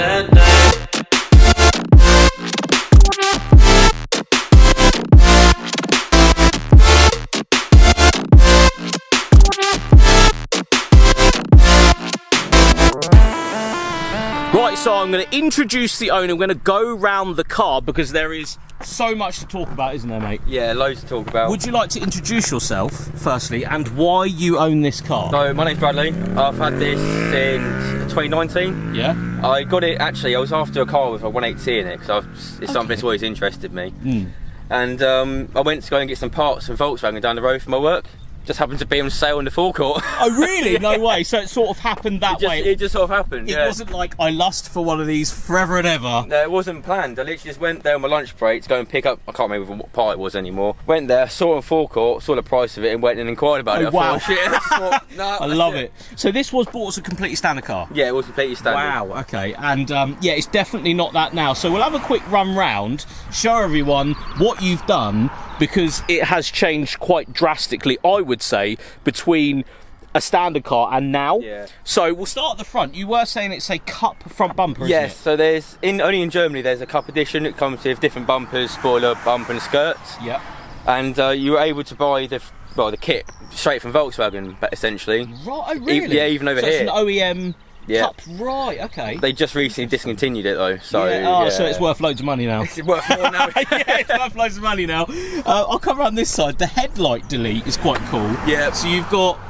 bad day. Right, so I'm going to introduce the owner. I'm going to go round the car because there is so much to talk about, isn't there, mate? Yeah, loads to talk about. Would you like to introduce yourself, firstly, and why you own this car? So, my name's Bradley. I've had this since 2019. Yeah? I got it, actually, I was after a car with a 180 in it, because it's something that's always interested me. And I went to go and get some parts from Volkswagen down the road for my work. Just happened to be on sale in the forecourt. Oh, really? No way. So it sort of happened that way. It just sort of happened, It wasn't like I lust for one of these forever and ever. No, it wasn't planned. I literally just went there on my lunch break to go and pick up, I can't remember what part it was anymore. Went there, saw it on forecourt, saw the price of it and went and inquired about it. I wow. thought, shit, I love it. So this was bought as a completely standard car? Yeah, it was completely standard. Wow, okay. And yeah, it's definitely not that now. So we'll have a quick run round, show everyone what you've done, because it has changed quite drastically, I would say, between a standard car and now. Yeah. So we'll start at the front. You were saying it's a cup front bumper, isn't Yes, it? so there's only in Germany there's a cup edition. It comes with different bumpers, spoiler, bumper and skirts. Yeah. And you were able to buy the kit straight from Volkswagen, essentially. Right, oh, really? Yeah, even over so here. It's an OEM Yeah. cup, right, okay. They just recently discontinued it though, so yeah. So it's worth loads of money now. It's worth more now. Yeah, it's worth loads of money now. I'll come around this side. The headlight delete is quite cool. Yeah. So you've got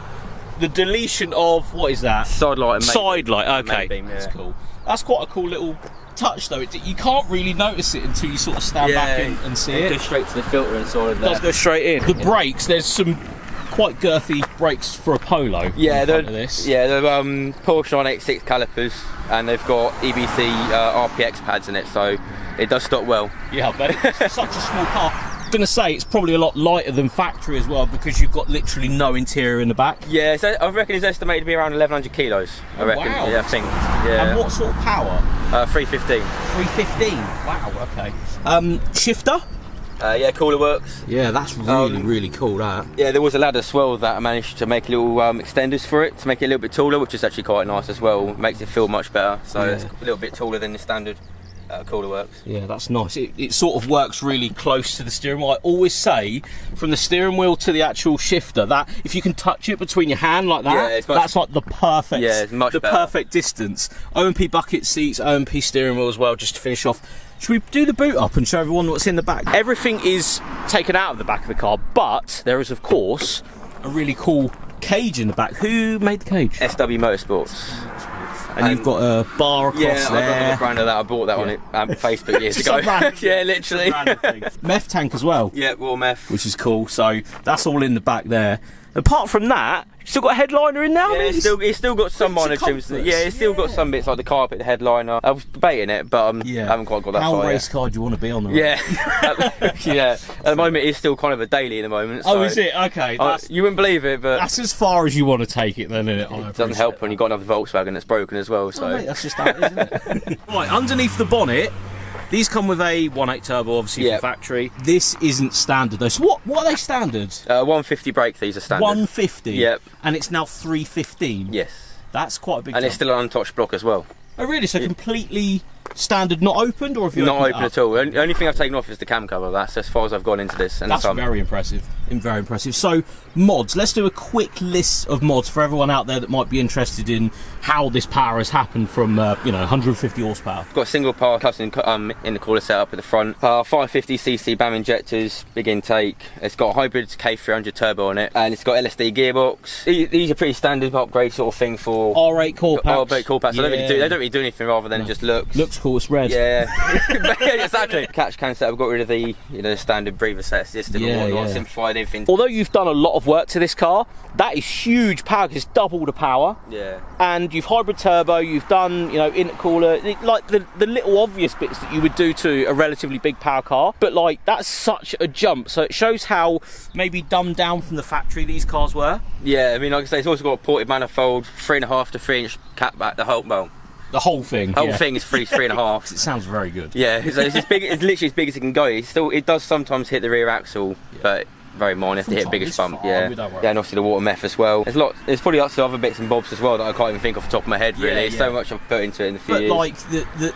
the deletion of, what is that? Side light and Side light, okay. main beam, yeah. That's cool. That's quite a cool little touch though. You can't really notice it until you sort of stand back and see it. It goes straight to the filter inside It there. does go straight in. The brakes, there's some quite girthy brakes for a Polo. Yeah, they're this. Yeah, they're Porsche 986 calipers, and they've got EBC RPX pads in it, so it does stop well. Yeah, but it's such a small car. I'm gonna say it's probably a lot lighter than factory as well, because you've got literally no interior in the back. Yeah, so I reckon it's estimated to be around 1,100 kilos. I reckon. Wow. Yeah, I think. Yeah. And what sort of power? 315. 315. Wow. Okay. Shifter. Yeah, cooler works. Yeah, that's really cool. That. Yeah, there was a ladder as well that I managed to make little extenders for it to make it a little bit taller, which is actually quite nice as well. Makes it feel much better. So it's a little bit taller than the standard cooler works. Yeah, that's nice. It sort of works really close to the steering wheel. I always say, from the steering wheel to the actual shifter, that if you can touch it between your hand like that, that's like the perfect, it's much better. Perfect distance. OMP bucket seats, OMP steering wheel as well. Just to finish off. Should we do the boot up and show everyone what's in the back? Everything is taken out of the back of the car, but there is, of course, a really cool cage in the back. Who made the cage? SW Motorsports. And you've got a bar across there. Yeah, I got the brand of that. I bought that on Facebook years ago. Yeah, literally. Meth tank as well. Yeah, raw meth. Which is cool. So that's all in the back there. Apart from that, you still got a headliner in now? Yeah, it's still got some minor trims. Yeah, it's still got some bits like the carpet, the headliner. I was debating it, but I haven't quite got that far. How race car do you want to be on the road? Yeah. Yeah. At the moment, it's still kind of a daily at the moment. So oh, is it? Okay. You wouldn't believe it, but that's as far as you want to take it then, isn't it? It doesn't help when you've got another Volkswagen that's broken as well. So mate, that's just how it is, isn't it? Right, underneath the bonnet, these come with a 1.8 turbo, obviously, from factory. This isn't standard though. So what are they standard? 150 brake, these are standard. 150? Yep. And it's now 315? Yes. That's quite a big And jump. it's still an untouched block as well. Oh really? So completely standard, not opened, or have you not opened open at all? The only thing I've taken off is the cam cover. That's as far as I've gone into this. And that's very impressive. Very impressive. So mods. Let's do a quick list of mods for everyone out there that might be interested in how this power has happened from 150 horsepower. I've got a single power clutch in the cooler setup at the front. 550cc BAM injectors, big intake. It's got a hybrid K300 turbo on it, and it's got LSD gearbox. These are pretty standard upgrade sort of thing for R8 core packs. R8 core packs. Yeah. They don't really do anything rather than just looks. Looks cool. It's red. Yeah, exactly. Catch can set. I've got rid of the standard breather set system and whatnot. Simplified everything. Although you've done a lot of work to this car, that is huge power. It's double the power. Yeah. And you've hybrid turbo. You've done intercooler, like the little obvious bits that you would do to a relatively big power car. But like that's such a jump. So it shows how maybe dumbed down from the factory these cars were. Yeah, I mean, like I say, it's also got a ported manifold, 3.5 to 3 inch catback. The whole thing. The whole thing is 3.5. It sounds very good. Yeah, so it's as big. It's literally as big as it can go. It does sometimes hit the rear axle, but very minor. You have to hit a biggest bump. Yeah, don't worry. yeah, and obviously the water meth as well. There's probably lots of other bits and bobs as well that I can't even think off the top of my head. Really, Yeah, There's so much I've put into it in the few But years. like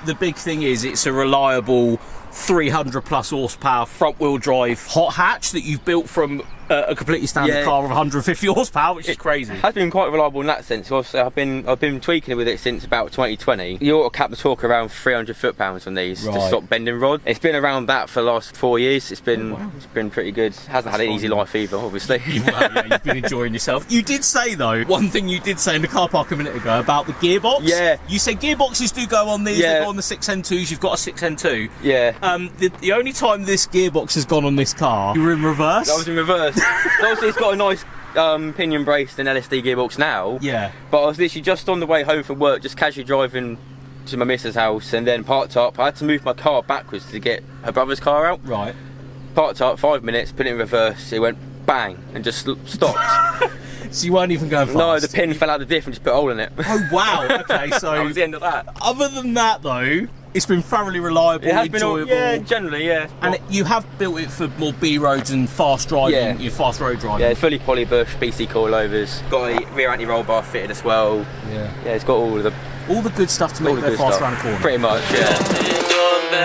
the big thing is, it's a reliable 300 plus horsepower front wheel drive hot hatch that you've built from a completely standard car of 150 horsepower, which is crazy. It has been quite reliable in that sense. Obviously, I've been tweaking it with it since about 2020. You ought to cap the torque around 300 foot-pounds on these to stop bending rod. It's been around that for the last 4 years. It's been pretty good. Hasn't had an easy life either, obviously. Well, yeah, you've been enjoying yourself. You did say though, one thing you did say in the car park a minute ago about the gearbox. Yeah. You said gearboxes do go on these. They go on the 6N2s. You've got a 6N2. Yeah. The only time this gearbox has gone on this car, you were in reverse. I was in reverse. So obviously it's got a nice pinion braced and LSD gearbox now. Yeah. But I was literally just on the way home from work, just casually driving to my missus' house and then parked up. I had to move my car backwards to get her brother's car out. Right. Parked up, 5 minutes, put it in reverse. It went bang and just stopped. So you weren't even going fast? No, the pin fell out the diff and just put a hole in it. Oh wow. Okay, so that was the end of that. Other than that though, it's been thoroughly reliable, It has enjoyable. been, generally, yeah. And you have built it for more B roads and fast driving, your fast road driving. Yeah, fully poly bush, BC coilovers. Got a rear anti-roll bar fitted as well. Yeah. Yeah, it's got all the good stuff to make it go fast around the corner. Pretty much, yeah.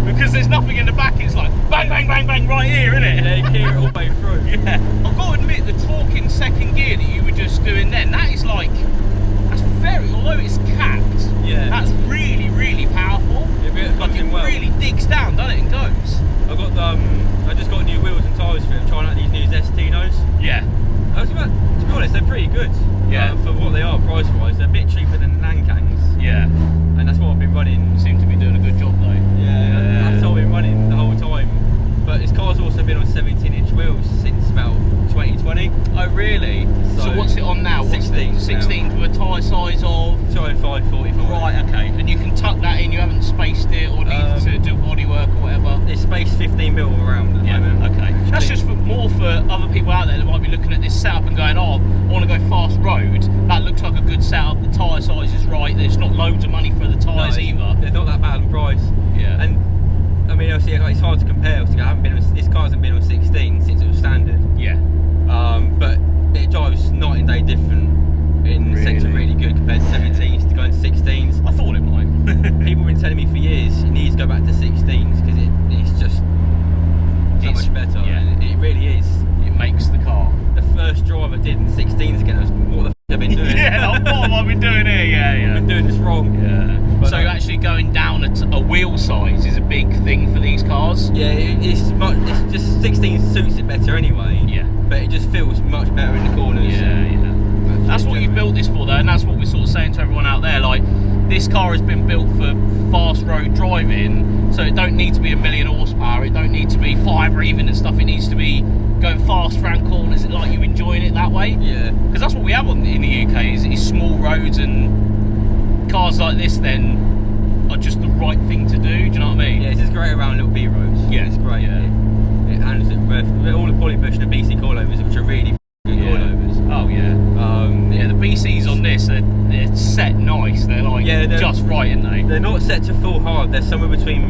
Because there's nothing in the back, it's like bang, bang, bang, bang right here, isn't it? Yeah, you can hear it all the way through. Yeah. I've got to admit, the torque in second gear that you were just doing then, that is like, that's very, although it's capped, that's really, really powerful. It like it really digs down, doesn't it, and goes. I just got new wheels and tyres for it. I'm trying out these new Zestinos. Yeah. To be honest, they're pretty good. Yeah. For what they are price-wise, they're a bit cheaper than Nankangs. Yeah. And that's what I've been running. Seem to be doing a good job though. Yeah, that's all I've been running the whole time. But this car's also been on 17-inch wheels since about 2020. Oh really? So what's it on now? 16. 16 with a tyre size of 205, 45. Right, okay. And you can tuck that in, you haven't spaced it or need to do bodywork or whatever? It's spaced 15 mil around at the moment. Okay. That's just more for other people out there that might be looking at this setup and going, oh, I want to go fast road. That looks like a good setup, the tyre size is right, there's not loads of money for the tyres either. They're not that bad in price. Yeah. And I mean, obviously, it's hard to compare. Obviously, this car hasn't been on 16 since it was standard. Yeah. But it drives night and day different in the sense of really good compared to 17s to going to 16s. I thought it might. People have been telling me for years it needs to go back to 16s because it's just so much better. Yeah. And it really is. It makes the car. The first drive I did in 16s again, I was, what the f have I been doing? Yeah, like, what have I been doing here? Yeah. I've been doing this wrong. Yeah. But so actually going down a wheel size is a big thing for these cars? Yeah, it's just 16 suits it better anyway. Yeah. But it just feels much better in the corners. Yeah. That's what you've built this for though, and that's what we're sort of saying to everyone out there, like, this car has been built for fast road driving, so it don't need to be 1,000,000 horsepower, it don't need to be 5 or even and stuff, it needs to be going fast around corners, like you enjoying it that way. Yeah. Because that's what we have in the UK, is small roads, and cars like this then are just the right thing to do, do you know what I mean? Yeah, it's just great around little B roads. Yeah. It's great. Yeah. It handles it with all the polybush and the BC coilovers, which are really good coilovers. Oh yeah. Yeah, the BCs on this, they're set nice, they're like just right, aren't they? They're not set to full hard, they're somewhere between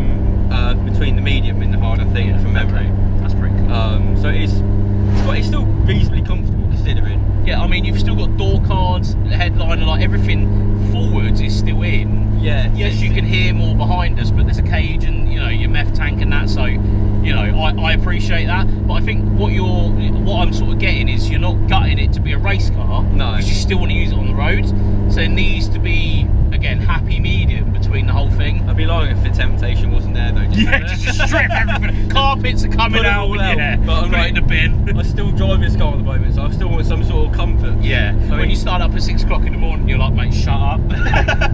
the medium and the hard, I think, from memory. Okay. That's pretty cool. So it's still reasonably comfortable considering. Yeah, I mean, you've still got door cards, the headliner, like everything forwards is still in. Yeah. Yes, you can hear more behind us, but there's a cage and, you know, your meth tank and that, so, you know, I appreciate that. But I think what I'm sort of getting is you're not gutting it to be a race car. No. Because you still want to use it on the road. So it needs to be, again, happy medium between the whole thing. I'd be lying if the temptation wasn't there though. Just strip everything. Carpets are coming out. Yeah, but I'm put it in the bin. I still drive this car at the moment, so I still want some sort of comfort. Yeah. When you start up at 6 o'clock in the morning, you're like, mate, shut up.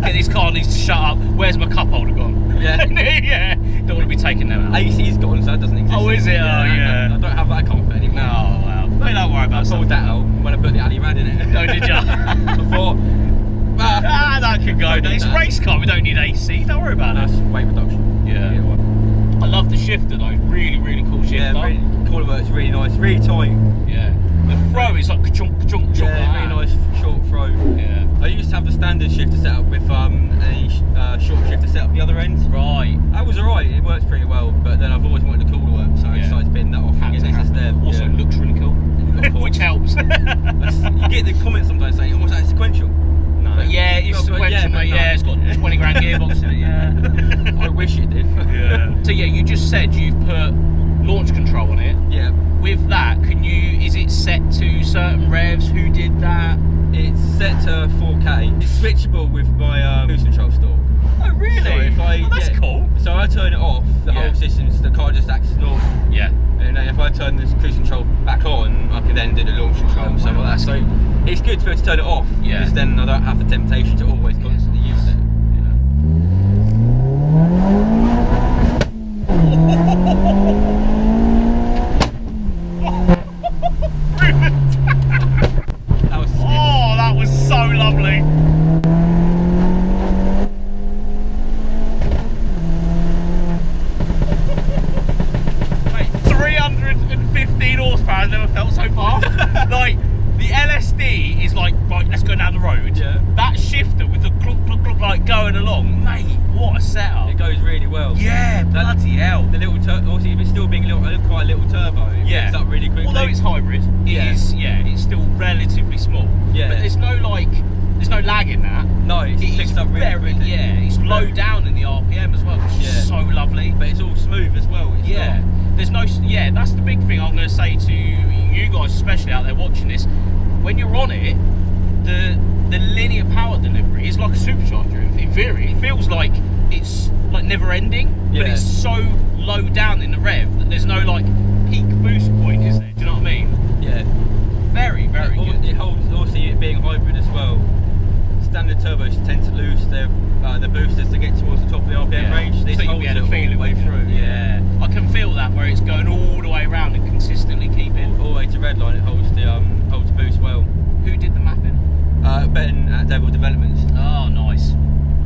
This car needs to shut up. Where's my cup holder gone? Yeah. Yeah. Don't want to be taking them out. AC's gone, so that doesn't exist. Oh, is it? Oh, yeah. I don't have that comfort anymore. Oh, wow. No, don't worry about I pulled that out when I put the alley rad in it. Oh, did you? I thought, that could go. It's a race car, we don't need AC, don't worry about that's it. weight reduction. Yeah. I love the shifter though, really, really cool shifter. Yeah, really, corner works really nice, really tight. Yeah. The throw is like ka-chunk, ka-chunk, ka-chunk. Yeah, really nice short throw. Yeah. I used to have the standard shifter set up with a short shifter set up the other end. Right. That was alright, it works pretty well, but then I've always wanted the cooler work, so I decided to bin that off and get this instead. Also looks really cool, which helps. You get the comments sometimes saying, oh, was that sequential? No. But yeah, it's sequential, mate. Yeah, it's got 20 grand gearbox in it, yeah. I wish it did. Yeah. So yeah, you just said you've put launch control on it. Yeah. With that, is it set to certain revs? Who did that? It's set to 4K. It's switchable with my cruise control stalk. Oh really? So if that's cool. So I turn it off, the whole system, the car just acts as normal. Yeah. And if I turn this cruise control back on, I can then do the launch control and stuff like that. So it's good to be able to turn it off, because then I don't have the temptation to always constantly use it. That was so lovely. Mate, 315 horsepower, I've never felt so fast. Like, the LSD is like, right, let's go down the road. Yeah. That shifter with the clunk, clunk, clunk, like going along, mate, what a setup. It goes really well. Yeah, bloody hell. The little obviously it's still being quite a little turbo. It picks up really quickly. Although it's hybrid, it's still relatively small. Yeah. But there's no lag in that. No, it picks up really quickly. Yeah, it's low down in the RPM as well, which is so lovely. But it's all smooth as well. It's not. There's no. Yeah, that's the big thing I'm going to say to you guys, especially out there watching this. When you're on it, the linear power delivery is like a supercharger. In theory, it feels like it's like never ending, but it's so low down in the rev that there's no like peak boost point, is there? Do you know what I mean? Yeah. Very, very good. It holds, also it being hybrid as well. Standard turbos tend to lose the boosters to get towards the top of the RPM range. This holds it all the way through. Yeah. I can feel that where it's going all the way around and consistently keeping. All the way to redline, it holds the boost well. Who did the mapping? Ben at Devil Developments. Oh, nice.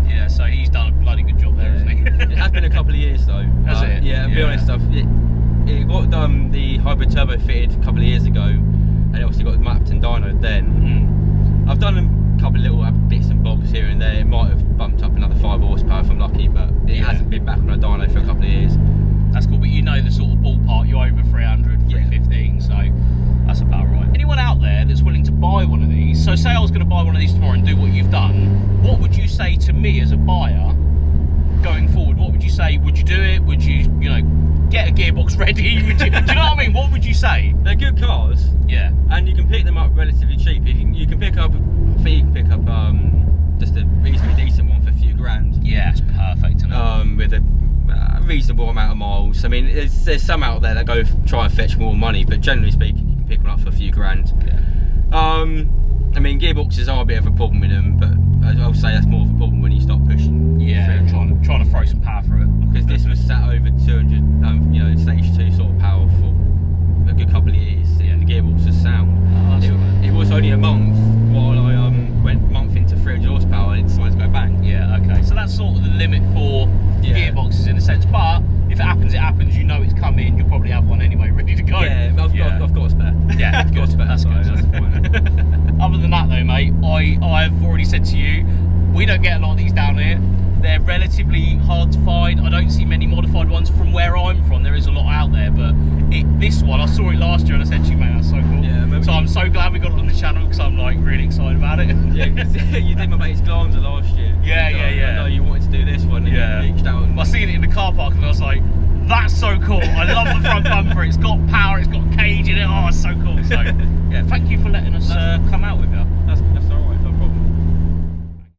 Yeah, so he's done a bloody good job there, hasn't he? It has been a couple of years though. Has it? Yeah, to be honest, it got the hybrid turbo fitted a couple of years ago, and it obviously got mapped and dynoed then. I've done a couple of little bits and bobs here and there. It might have bumped up another 5 horsepower if I'm lucky, but it hasn't been back on a dyno for a couple of years. That's cool, but you know the sort of ballpark, you're over 300, 315, so that's about right. Anyone out there that's willing to buy one of these, so say I was going to buy one of these tomorrow and do what you've done, what would you say to me as a buyer going forward? What would you say? Would you do it? Would you, get a gearbox ready? Do you know what I mean? What would you say? They're good cars. Yeah. And you can pick them up relatively cheap. You can pick up, I think you can pick up just a reasonably decent one for a few grand. Yeah, it's perfect, isn't it? With a reasonable amount of miles. I mean, there's some out there that go try and fetch more money, but generally speaking, you can pick one up for a few grand. Yeah. I mean, gearboxes are a bit of a problem with them, but I'll say that's more of a problem when you start pushing. Yeah, trying to throw some power through it. Because this was sat over 200, stage 2 sort of power for a good couple of years, and the gearbox was sound. It was only a month while I went a month into 300 horsepower and decided to go bang. Yeah, okay. So that's sort of the limit for gearboxes in a sense, but if it happens, it happens. You know it's coming. You'll probably have one anyway, ready to go. Yeah, I've got a spare. Yeah, I've got a spare. That's good. That's fine. Other than that, though, mate, I've already said to you, we don't get a lot of these down here. They're relatively hard to find. I don't see many modified ones from where I'm from. There is a lot out there, but this one, I saw it last year and I said to you, mate, that's so cool. Yeah, so I'm so glad we got it on the channel because I'm like really excited about it. Yeah, because you did my mate's Glanza last year. Yeah. I know you wanted to do this one and you reached out. I seen it in the car park and I was like, that's so cool. I love the front bumper. It's got power, it's got cage in it. Oh, it's so cool. So, yeah, thank you for letting us come out with you. That's cool.